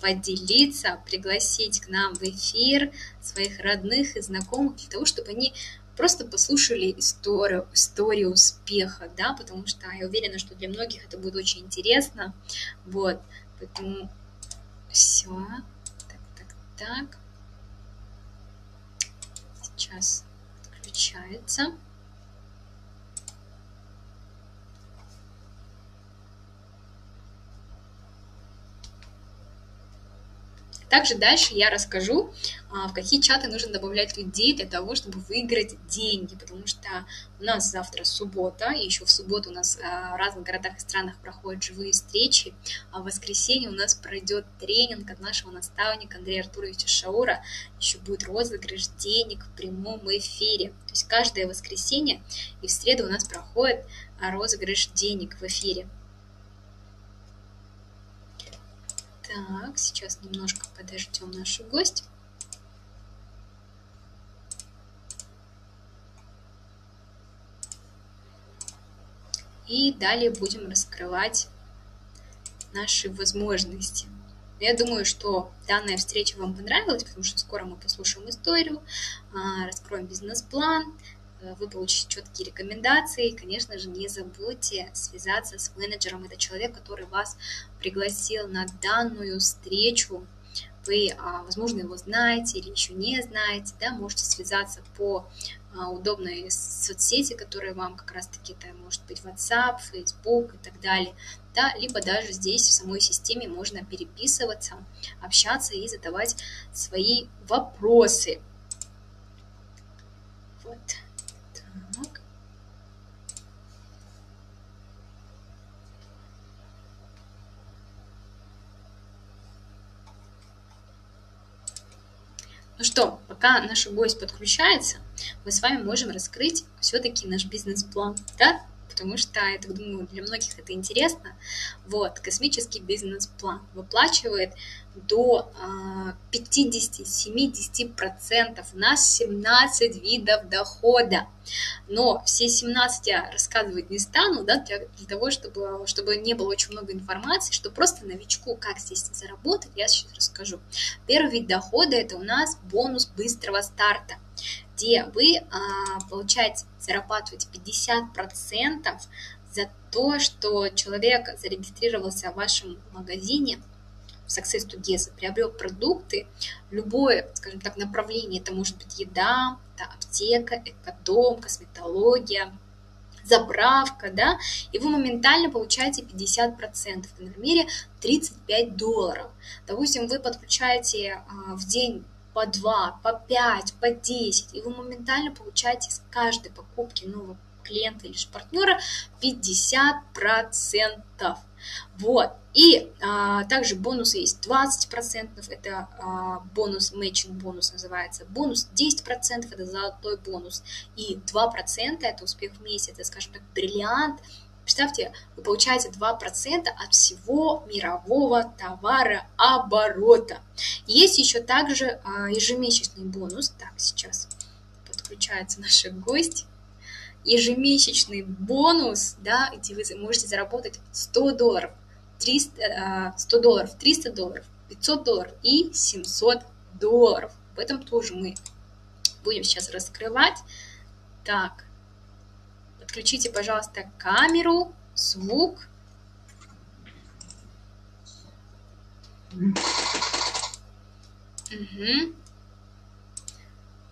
поделиться, пригласить к нам в эфир своих родных и знакомых для того, чтобы они просто послушали историю успеха, да, потому что я уверена, что для многих это будет очень интересно, вот, поэтому все, так, сейчас включается. Также дальше я расскажу, в какие чаты нужно добавлять людей для того, чтобы выиграть деньги, потому что у нас завтра суббота, и еще в субботу у нас в разных городах и странах проходят живые встречи, а в воскресенье у нас пройдет тренинг от нашего наставника Андрея Артуровича Шаура, еще будет розыгрыш денег в прямом эфире. То есть каждое воскресенье и в среду у нас проходит розыгрыш денег в эфире. Так, сейчас немножко подождем нашу гостью. И далее будем раскрывать наши возможности. Я думаю, что данная встреча вам понравилась, потому что скоро мы послушаем историю, раскроем бизнес-план, вы получите четкие рекомендации. И, конечно же, не забудьте связаться с менеджером. Это человек, который вас пригласил на данную встречу. Вы, возможно, его знаете или еще не знаете, да, можете связаться по удобной соцсети, которые вам как раз-таки, это может быть WhatsApp, Facebook и так далее, да, либо даже здесь в самой системе можно переписываться, общаться и задавать свои вопросы. Вот. Так. Ну что, пока наш гость подключается, мы с вами можем раскрыть все-таки наш бизнес-план, да? Потому что, я так думаю, для многих это интересно. Вот, космический бизнес-план выплачивает до 50-70%. У нас 17 видов дохода. Но все 17 я рассказывать не стану, да, для того, чтобы не было очень много информации, чтобы просто новичку, как здесь заработать, я сейчас расскажу. Первый вид дохода – это у нас бонус быстрого старта, где вы получаете, зарабатываете 50% за то, что человек зарегистрировался в вашем магазине, в Success to Guess, приобрел продукты, любое, скажем так, направление, это может быть еда, это аптека, экодом, косметология, заправка, да, и вы моментально получаете 50%, на примере $35. Допустим, вы подключаете в день по 2, по 5, по 10, и вы моментально получаете с каждой покупки нового клиента или же партнера 50%. Вот. И также бонусы есть 20%, это бонус, матчинг бонус называется, бонус 10% это золотой бонус, и 2% это успех в месяц, это, скажем так, бриллиант. Представьте, вы получаете 2% от всего мирового товарооборота. Есть еще также ежемесячный бонус. Так, сейчас подключается наша гость. Ежемесячный бонус, да, где вы можете заработать $100, 300, $100, $300, $500 и $700. В этом тоже мы будем сейчас раскрывать. Так, подключите, пожалуйста, камеру, звук. Угу.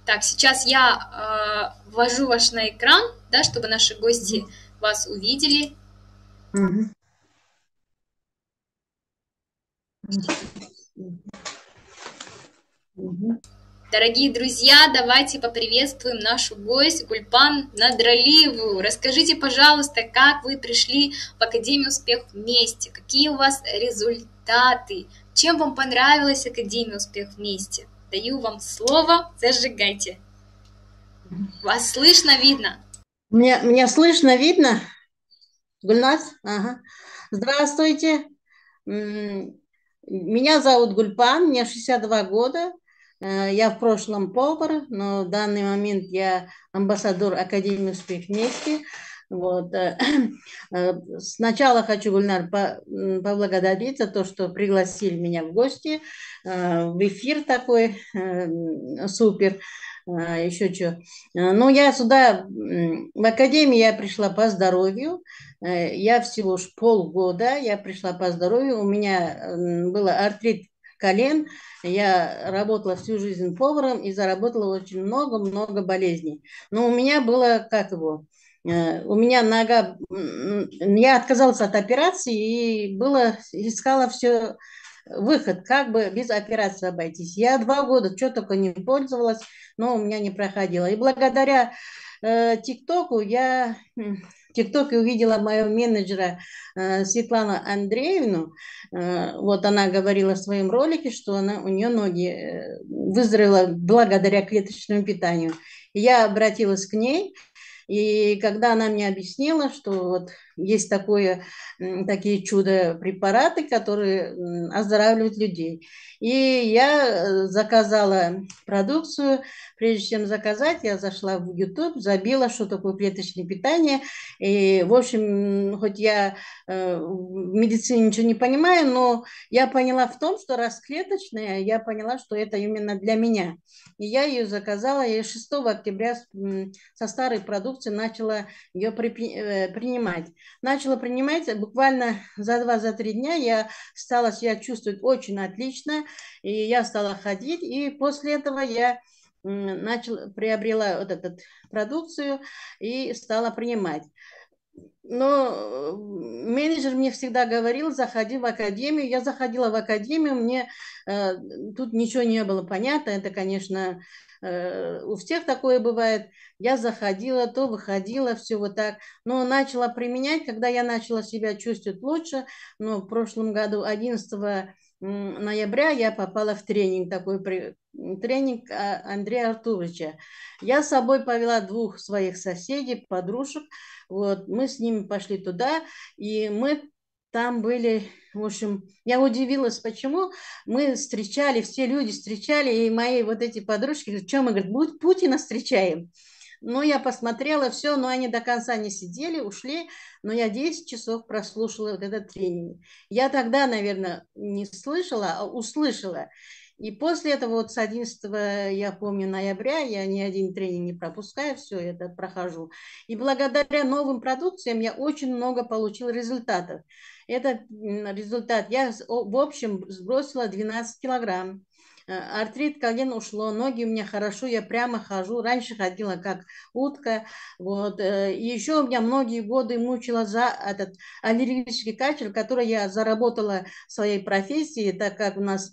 Так, сейчас я ввожу вас на экран, да, чтобы наши гости вас увидели. Дорогие друзья, давайте поприветствуем нашу гость Гульпан Надралиеву. Расскажите, пожалуйста, как вы пришли в Академию Успех Вместе, какие у вас результаты, чем вам понравилась Академия Успех Вместе. Даю вам слово, зажигайте. Вас слышно, видно? Меня слышно, видно? Гульназ? Ага. Здравствуйте. Меня зовут Гульпан, мне 62 года. Я в прошлом повар, но в данный момент я амбассадор Академии Успех Вместе. Вот. Сначала хочу, Гульнар, поблагодарить за то, что пригласили меня в гости, в эфир такой супер. Еще что. Ну, я сюда, в академию я пришла по здоровью. Я всего лишь полгода, я пришла по здоровью. У меня был артрит колен. Я работала всю жизнь поваром и заработала очень много-много болезней. Но у меня было, как его, у меня нога, я отказалась от операции и было, искала все выход, как бы без операции обойтись. Я 2 года что только не пользовалась, но у меня не проходило. И благодаря ТикТоку я в ТикТоке увидела моего менеджера Светлану Андреевну. Вот она говорила в своем ролике, что у нее ноги выздоровела благодаря клеточному питанию. И я обратилась к ней, и когда она мне объяснила, что вот есть такие чудо-препараты, которые оздоравливают людей. И я заказала продукцию. Прежде чем заказать, я зашла в YouTube, забила, что такое клеточное питание. И, в общем, хоть я в медицине ничего не понимаю, но я поняла в том, что раз клеточная, я поняла, что это именно для меня. И я ее заказала, и 6 октября со старой продукции начала ее принимать. Начала принимать буквально за 2-3 дня я стала себя чувствовать очень отлично, и я стала ходить, и после этого я приобрела вот эту продукцию и стала принимать. Но менеджер мне всегда говорил, заходи в академию. Я заходила в академию, мне тут ничего не было понятно. Это, конечно, у всех такое бывает. Я заходила, то выходила, все вот так. Но начала применять, когда я начала себя чувствовать лучше. Но в прошлом году, 11 ноября, я попала в тренинг, тренинг Андрея Артуровича. Я с собой повела 2 своих соседей, подружек. Вот, мы с ними пошли туда, и мы там были, в общем, я удивилась, почему мы встречали, все люди встречали, и мои вот эти подружки говорят, что мы, говорит, Путина встречаем. Ну, я посмотрела все, но они до конца не сидели, ушли, но я 10 часов прослушала вот этот тренинг. Я тогда, наверное, не слышала, а услышала. И после этого, вот с 11, я помню, ноября, я ни один тренинг не пропускаю, все это прохожу. И благодаря новым продукциям я очень много получила результатов. Этот результат, я в общем сбросила 12 килограмм. Артрит колен ушло, ноги у меня хорошо, я прямо хожу. Раньше ходила как утка. Вот. И еще у меня многие годы мучила за этот аллергический кашель, который я заработала в своей профессии, так как у нас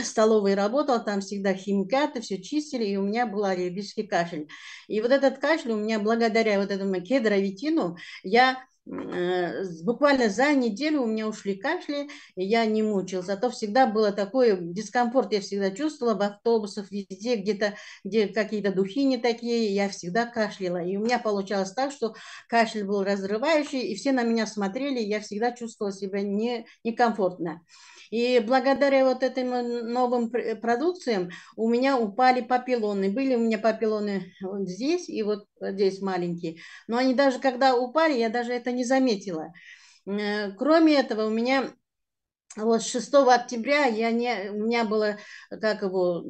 столовой работала, там всегда химикаты, все чистили, и у меня был аллергический кашель. И вот этот кашель у меня благодаря вот этому кедровитину я буквально за неделю у меня ушли кашли, и я не мучилась. Зато всегда было такой дискомфорт, я всегда чувствовала в автобусах, везде, где-то, где какие-то духи не такие, я всегда кашляла. И у меня получалось так, что кашель был разрывающий, и все на меня смотрели, и я всегда чувствовала себя некомфортно. И благодаря вот этим новым продукциям у меня упали папиллоны. Были у меня папиллоны вот здесь и вот здесь маленькие. Но они даже когда упали, я даже это не заметила. Кроме этого, у меня вот 6 октября у меня было, как его,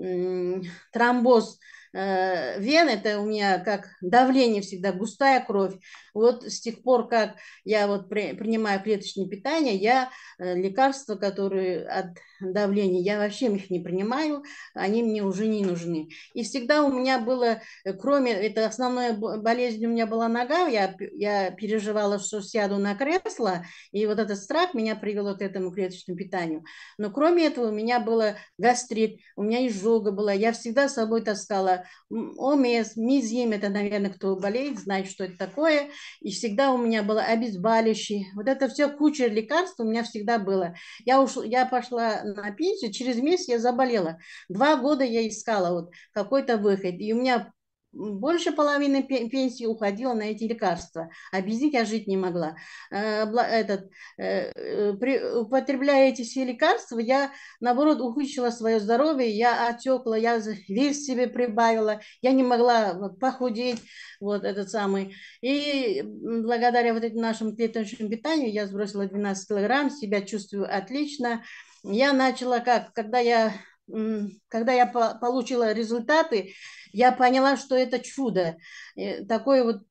тромбоз вен, это у меня как давление всегда, густая кровь. Вот с тех пор, как я вот принимаю клеточное питание, я лекарства, которые от давления, я вообще их не принимаю, они мне уже не нужны. И всегда у меня было, кроме, это основная болезнь у меня была нога, я переживала, что сяду на кресло, и вот этот страх меня привело к этому клеточному питанию. Но кроме этого у меня было гастрит, у меня изжога была. Я всегда с собой таскала омес, мизим, это, наверное, кто болеет, знает, что это такое. И всегда у меня было обезболивающее. Вот это все, куча лекарств у меня всегда было. Я пошла на пенсию, через месяц я заболела. 2 года я искала вот какой-то выход. И у меня больше половины пенсии уходила на эти лекарства, а без них я жить не могла. Употребляя эти все лекарства, я, наоборот, ухудшила свое здоровье, я отекла, я вес себе прибавила, я не могла похудеть, вот этот самый. И благодаря вот этим нашим клеточным питанию я сбросила 12 килограмм, себя чувствую отлично. Я начала когда я получила результаты, я поняла, что это чудо. Такое вот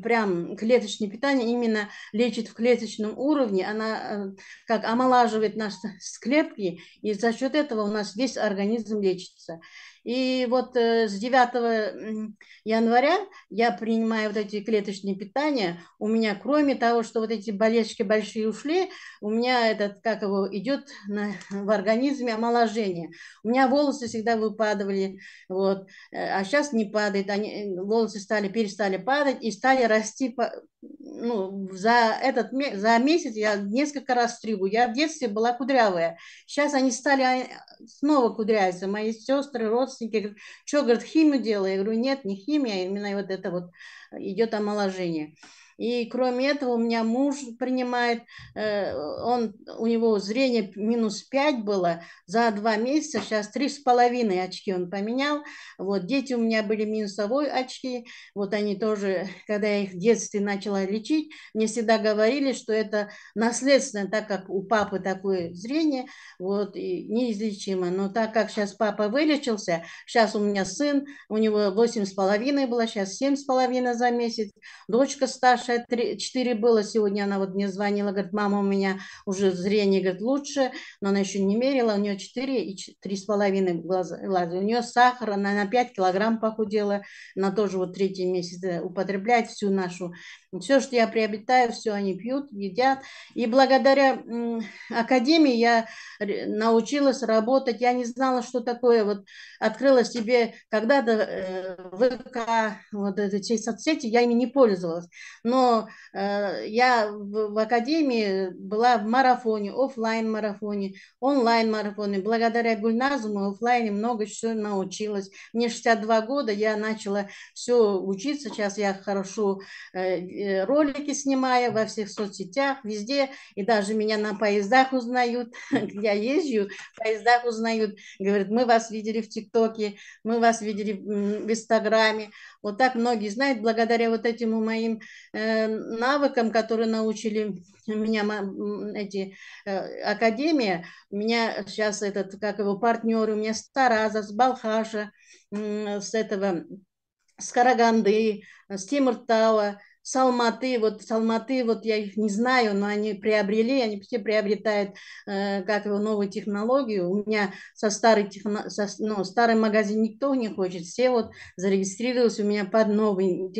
прям клеточное питание именно лечит в клеточном уровне, она как омолаживает наши клетки, и за счет этого у нас весь организм лечится. И вот с 9 января я принимаю вот эти клеточные питания. У меня, кроме того, что вот эти болячки большие ушли, у меня этот, как его, идет в организме омоложение. У меня волосы всегда выпадали, вот, а сейчас не падает, волосы перестали падать и стали расти, ну, за месяц я несколько раз стригу. Я в детстве была кудрявая, сейчас они стали снова кудрявиться. Мои сестры, родственники говорят, что, говорят, химию делаю? Я говорю, нет, не химия, именно вот это вот идет омоложение. И кроме этого у меня муж принимает, у него зрение -5 было за 2 месяца, сейчас 3,5 очки он поменял. Вот дети у меня были минусовой очки, вот они тоже, когда я их в детстве начала лечить, мне всегда говорили, что это наследственное, так как у папы такое зрение, вот, и неизлечимо. Но так как сейчас папа вылечился, сейчас у меня сын, у него 8,5 было, сейчас 7,5 за месяц, дочка старшая 4 было, сегодня она вот мне звонила, говорит, мама, у меня уже зрение, говорит, лучше, но она еще не мерила, у нее 4 и 3,5 глаза, у нее сахар, она на 5 килограмм похудела, она тоже вот 3-й месяц употребляет всю нашу, все, что я приобретаю, все они пьют, едят, и благодаря академии я научилась работать, я не знала, что такое, вот открыла себе когда-то ВК, вот эти соцсети, я ими не пользовалась, но я в академии была в марафоне, офлайн марафоне, онлайн марафоне, благодаря Гульназу в офлайне много чего научилась, мне 62 года, я начала все учиться, сейчас я хорошо ролики снимаю во всех соцсетях, везде, и даже меня на поездах узнают, я езжу, в поездах узнают, говорят, мы вас видели в ТикТоке, мы вас видели в Инстаграме. Вот так многие знают, благодаря вот этим моим навыкам, которые научили меня академия. У меня сейчас как его партнеры, у меня с Тараза, с Балхаша, с Караганды, с Темиртауа, с Алматы. Вот с Алматы, вот я их не знаю, но они все приобретают как его новую технологию. У меня старый магазин никто не хочет, все вот зарегистрировались у меня под новый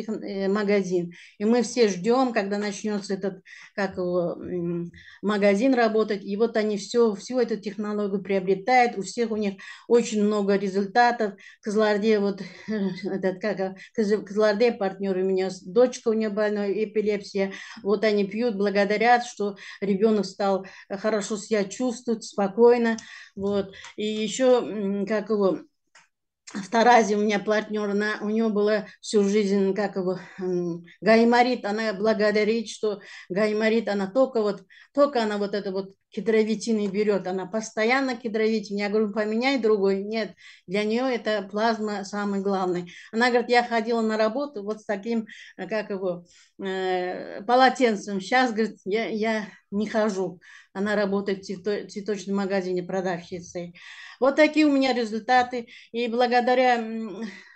магазин. И мы все ждем, когда начнется этот как его, магазин работать. И вот они всю эту технологию приобретают, у них очень много результатов. В Кызылорде вот Кызылорде партнер у меня, дочка у нее больная, эпилепсия. Вот они пьют, благодарят, что ребенок стал хорошо себя чувствовать, спокойно. Вот. И еще, как его, в Таразе у меня партнер, у него была всю жизнь, как его, гайморит, она благодарит, что гайморит, только она вот это вот кедровитины берет, она постоянно кедровитин. Я говорю, поменяй другой. Нет, для нее это плазма самый главный. Она говорит, я ходила на работу вот с таким, как его, полотенцем. Сейчас, говорит, я не хожу. Она работает в цветочном магазине продавщицей. Вот такие у меня результаты. И благодаря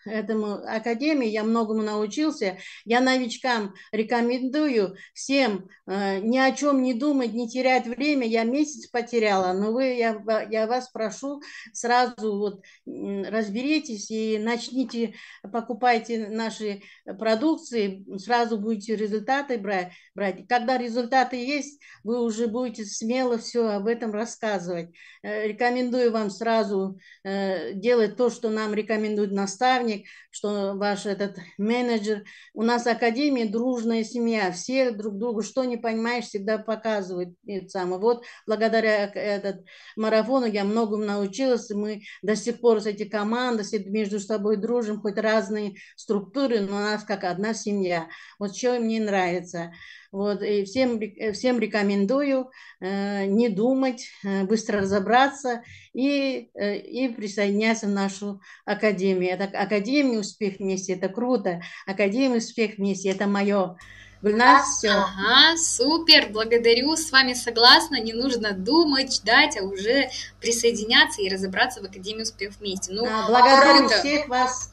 этому академии я многому научился. Я новичкам рекомендую всем ни о чем не думать, не терять время. Я месяц потеряла, но я вас прошу, сразу вот разберитесь и начните, покупайте наши продукции, сразу будете результаты брать. Когда результаты есть, вы уже будете смело все об этом рассказывать. Рекомендую вам сразу делать то, что нам рекомендуют наставники, наставник, что ваш этот менеджер. У нас академия дружная семья, все друг другу, что не понимаешь, всегда показывают. И самое. Вот благодаря этот марафону я многому научилась, и мы до сих пор эти команды все между собой дружим, хоть разные структуры, но у нас как одна семья. Вот что мне нравится. Вот, и всем рекомендую не думать, быстро разобраться и присоединяться в нашу академию. Это Академия «Успех вместе» – это круто. Академия «Успех вместе» – это мое. Гульнас, все. Ага, супер, благодарю, с вами согласна, не нужно думать, ждать, а уже присоединяться и разобраться в Академии «Успех вместе». Ну, Благодарю круто. всех вас.